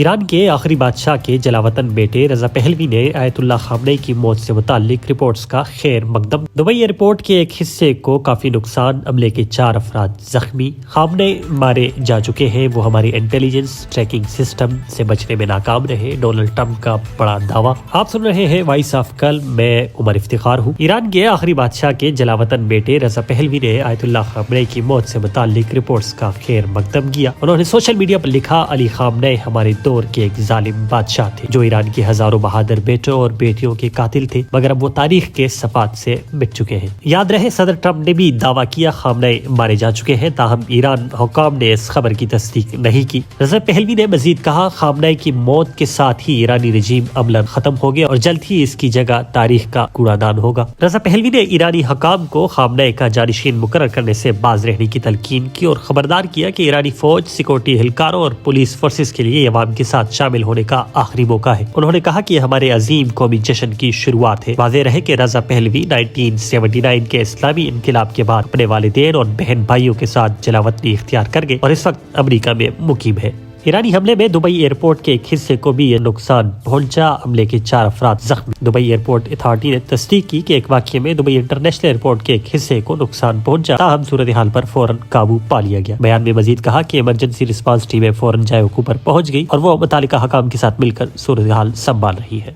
ایران کے آخری بادشاہ کے جلاوطن بیٹے رضا پہلوی نے آیت اللہ خامنئی کی موت سے متعلق رپورٹس کا خیر مقدم۔ دبئی ایئرپورٹ کے ایک حصے کو کافی نقصان، عملے کے 4 افراد زخمی، خامنئی مارے جا چکے ہیں، وہ ہماری انٹیلیجنس ٹریکنگ سسٹم سے بچنے میں ناکام رہے، ڈونلڈ ٹرمپ کا بڑا دعویٰ۔ آپ سن رہے ہیں وائس آف کل، میں عمر افتخار ہوں۔ ایران کے آخری بادشاہ کے جلاوطن بیٹے رضا پہلوی نے آیت اللہ خامنئی کی موت سے متعلق رپورٹس کا خیر مقدم کیا۔ انہوں نے سوشل میڈیا پر لکھا، علی خامنئی ہمارے دور کے ایک ظالم بادشاہ تھے جو ایران کے ہزاروں بہادر بیٹوں اور بیٹیوں کے قاتل تھے، مگر اب وہ تاریخ کے صفحات سے مٹ چکے ہیں۔ یاد رہے صدر ٹرمپ نے بھی دعویٰ کیا خامنئی مارے جا چکے ہیں، تاہم ایران حکام نے اس خبر کی تصدیق نہیں کی۔ رضا پہلوی نے مزید کہا، خامنئی کی موت کے ساتھ ہی ایرانی رجیم عملاً ختم ہو گیا اور جلد ہی اس کی جگہ تاریخ کا کوڑا دان ہوگا۔ رضا پہلوی نے ایرانی حکام کو خامنئی کا جانشین مقرر کرنے سے باز رہنے کی تلقین کی اور خبردار کیا کہ ایرانی فوج، سیکورٹی اہلکاروں اور پولیس فورسز کے لیے عوام کے ساتھ شامل ہونے کا آخری موقع ہے۔ انہوں نے کہا کہ یہ ہمارے عظیم قومی جشن کی شروعات ہے۔ واضح رہے کہ رضا پہلوی 1979 کے اسلامی انقلاب کے بعد اپنے والدین اور بہن بھائیوں کے ساتھ جلاوطنی اختیار کر گئے اور اس وقت امریکہ میں مقیم ہے۔ ایرانی حملے میں دبئی ایئرپورٹ کے ایک حصے کو بھی یہ نقصان پہنچا، عملے کے 4 افراد زخمی۔ دبئی ایئرپورٹ اتھارٹی نے تصدیق کی کہ ایک واقعے میں دبئی انٹرنیشنل ایئرپورٹ کے ایک حصے کو نقصان پہنچا، تاہم صورتحال پر فوراً قابو پا لیا گیا۔ بیان میں مزید کہا کہ ایمرجنسی رسپانس ٹیمیں فوراً جائے وقوع پر پہنچ گئی اور وہ متعلقہ حکام کے ساتھ مل کر صورتحال سنبھال رہی ہے۔